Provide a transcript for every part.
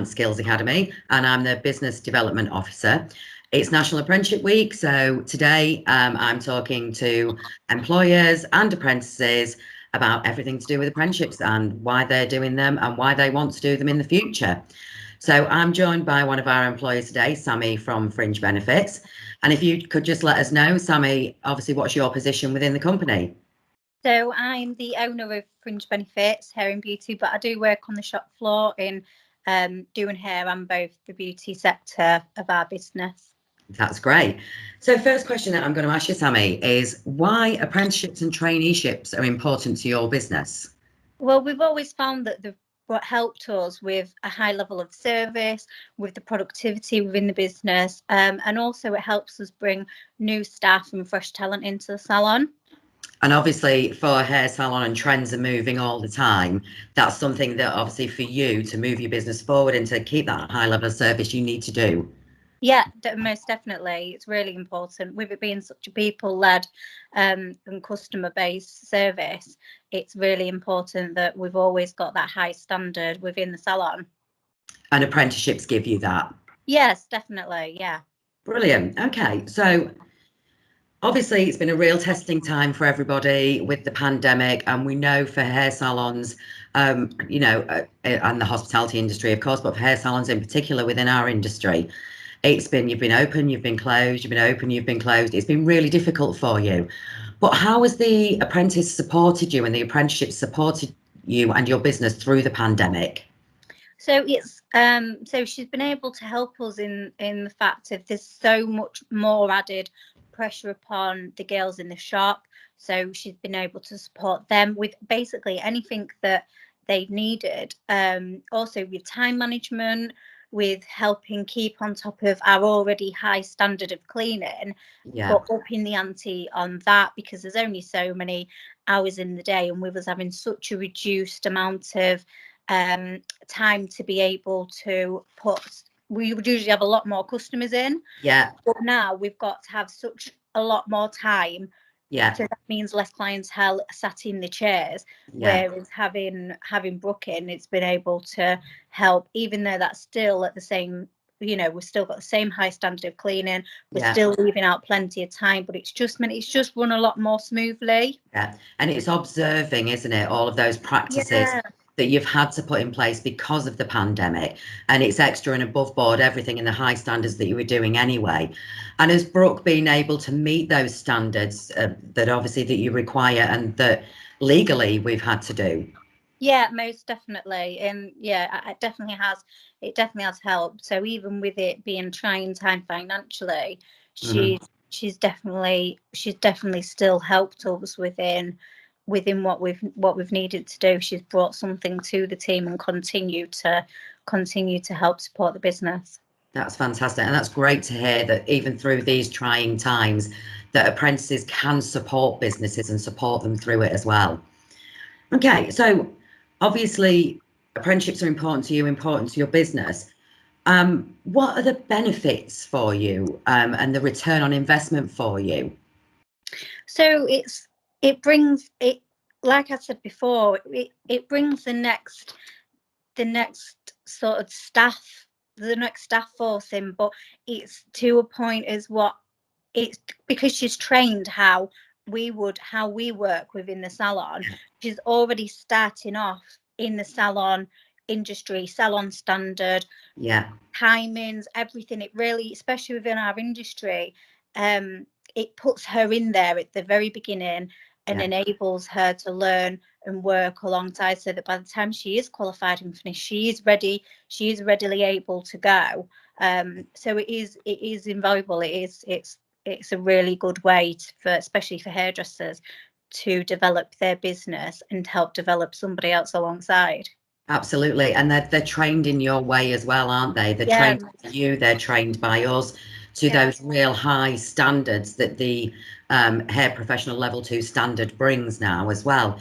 Skills Academy, and I'm the Business Development Officer. It's National Apprenticeship Week, so today I'm talking to employers and apprentices about everything to do with apprenticeships and why they're doing them and why they want to do them in the future. So I'm joined by one of our employers today, Sammi from Fringe Benefits. And if you could just let us know, Sammi, obviously, what's your position within the company? So I'm the owner of Fringe Benefits, Hair and Beauty, but I do work on the shop floor in doing hair and both the beauty sector of our business. That's great. So first question that I'm going to ask you, Sammi, is why apprenticeships and traineeships are important to your business? Well, we've always found that what helped us with a high level of service, with the productivity within the business, and also it helps us bring new staff and fresh talent into the salon. And obviously for a hair salon, and trends are moving all the time, that's something that obviously for you to move your business forward and to keep that high level of service you need to do. Yeah, most definitely. It's really important. With it being such a people-led and customer-based service, it's really important that we've always got that high standard within the salon. And apprenticeships give you that? Yes, definitely, yeah. Brilliant. Okay, so obviously it's been a real testing time for everybody with the pandemic, and we know for hair salons, and the hospitality industry, of course, but for hair salons in particular within our industry, you've been open, you've been closed, you've been open, you've been closed. It's been really difficult for you. But how has the apprentice supported you and the apprenticeship supported you and your business through the pandemic? So it's so she's been able to help us in the fact that there's so much more added pressure upon the girls in the shop. So she's been able to support them with basically anything that they needed. Also with time management, with helping keep on top of our already high standard of cleaning, but upping the ante on that because there's only so many hours in the day, and with us having such a reduced amount of time to be able to we would usually have a lot more customers in, but now we've got to have such a lot more time, so that means less clientele sat in the chairs, whereas having Brooking, it's been able to help, even though that's still at the same, we've still got the same high standard of cleaning, we're still leaving out plenty of time, but it's just run a lot more smoothly. And it's observing, isn't it, all of those practices that you've had to put in place because of the pandemic, and it's extra and above board everything in the high standards that you were doing anyway. And has Brooke been able to meet those standards that obviously that you require and that legally we've had to do? Yeah, most definitely. And yeah, it definitely has helped. So even with it being trying time financially, she's definitely still helped us within what we've needed to do. She's brought something to the team and continue to help support the business. That's fantastic, and that's great to hear that even through these trying times that apprentices can support businesses and support them through it as well. Okay, so obviously apprenticeships are important to you, important to your business. What are the benefits for you and the return on investment for you? So it brings it, like I said before, it brings the next sort of staff, the next staff force in, but it's to a point as what it's because she's trained how we work within the salon. She's already starting off in the salon industry, salon standard, timings, everything. It really, especially within our industry, it puts her in there at the very beginning and enables her to learn and work alongside, so that by the time she is qualified and finished, she is readily able to go. So it is invaluable. It's a really good way especially for hairdressers, to develop their business and help develop somebody else alongside. Absolutely, and they're trained in your way as well, aren't they? They're trained by you, they're trained by us to those real high standards that the hair professional level 2 standard brings now as well.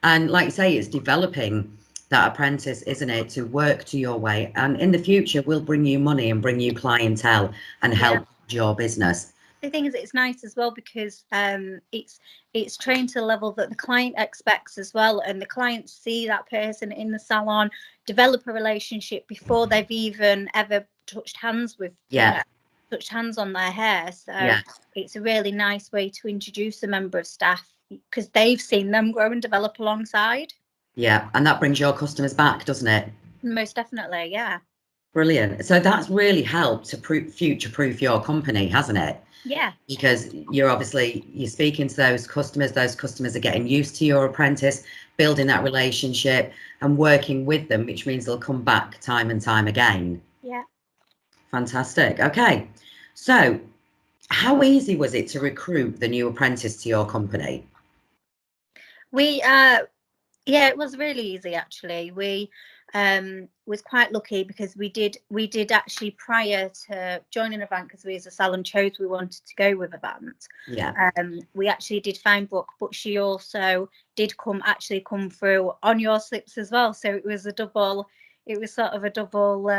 And like you say, it's developing that apprentice, isn't it, to work to your way, and in the future will bring you money and bring you clientele and help your business. the thing is, it's nice as well because it's trained to the level that the client expects as well, and the clients see that person in the salon develop a relationship before they've even ever touched hands with touched hands on their hair. So it's a really nice way to introduce a member of staff because they've seen them grow and develop alongside. Yeah, and that brings your customers back, doesn't it? Most definitely, yeah. Brilliant. So that's really helped to future-proof your company, hasn't it? Yeah. Because you're speaking to those customers are getting used to your apprentice, building that relationship and working with them, which means they'll come back time and time again. Yeah. Fantastic. Okay. So how easy was it to recruit the new apprentice to your company? Yeah, it was really easy actually. We was quite lucky because we did actually, prior to joining Avant, because we as a salon chose we wanted to go with Avant. Yeah. We actually did find Brooke, but she also did come through on your slips as well. So it was sort of a double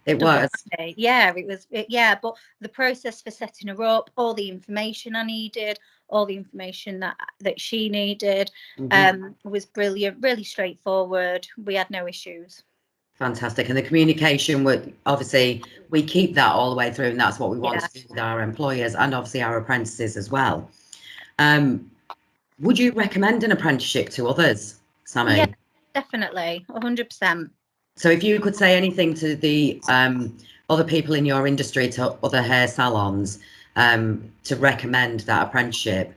It was. Yeah, it was. Yeah, but the process for setting her up, all the information I needed, all the information that she needed, was brilliant, really straightforward. We had no issues. Fantastic. And the communication would, obviously, we keep that all the way through, and that's what we want to do with our employers and obviously our apprentices as well. Would you recommend an apprenticeship to others, Sammi? Yeah, definitely, 100%. So if you could say anything to the other people in your industry, to other hair salons, to recommend that apprenticeship,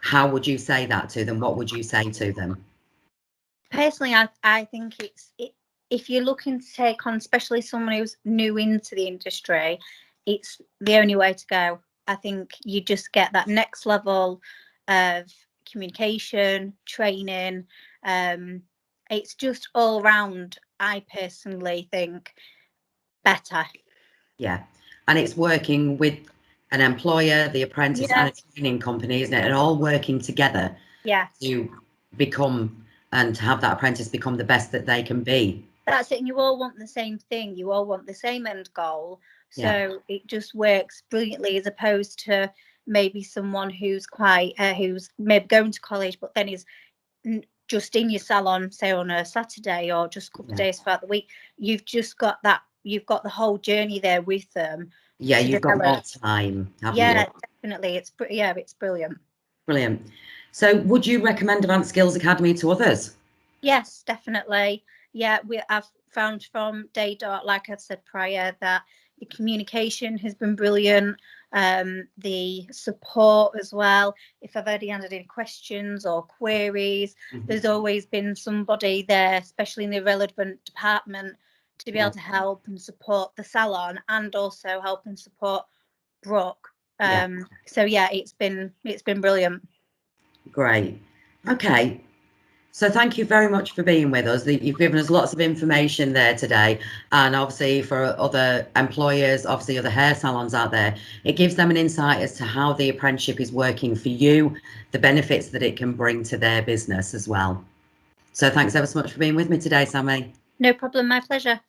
how would you say that to them? What would you say to them? Personally, I think if you're looking to take on, especially someone who's new into the industry, it's the only way to go. I think you just get that next level of communication, training. It's just all round, I personally think, better. Yeah, and it's working with an employer, the apprentice, and a training company, isn't it? And all working together to become and to have that apprentice become the best that they can be. That's it. And you all want the same thing. You all want the same end goal. So it just works brilliantly, as opposed to maybe someone who's who's maybe going to college, but then is just in your salon, say on a Saturday or just a couple of days throughout the week. You've just got you've got the whole journey there with them. Yeah, you've got more time, haven't you? Definitely. It's brilliant. Brilliant. So would you recommend Avant Skills Academy to others? Yes, definitely. Yeah, I've found from day dot, like I said prior, that the communication has been brilliant. The support as well. If I've already had any questions or queries, there's always been somebody there, especially in the relevant department, to be able to help and support the salon and also help and support Brooke. So yeah, it's been brilliant. Great. Okay. So thank you very much for being with us. You've given us lots of information there today, and obviously for other employers, obviously other hair salons out there, it gives them an insight as to how the apprenticeship is working for you, the benefits that it can bring to their business as well. So thanks ever so much for being with me today, Sammi. No problem, my pleasure.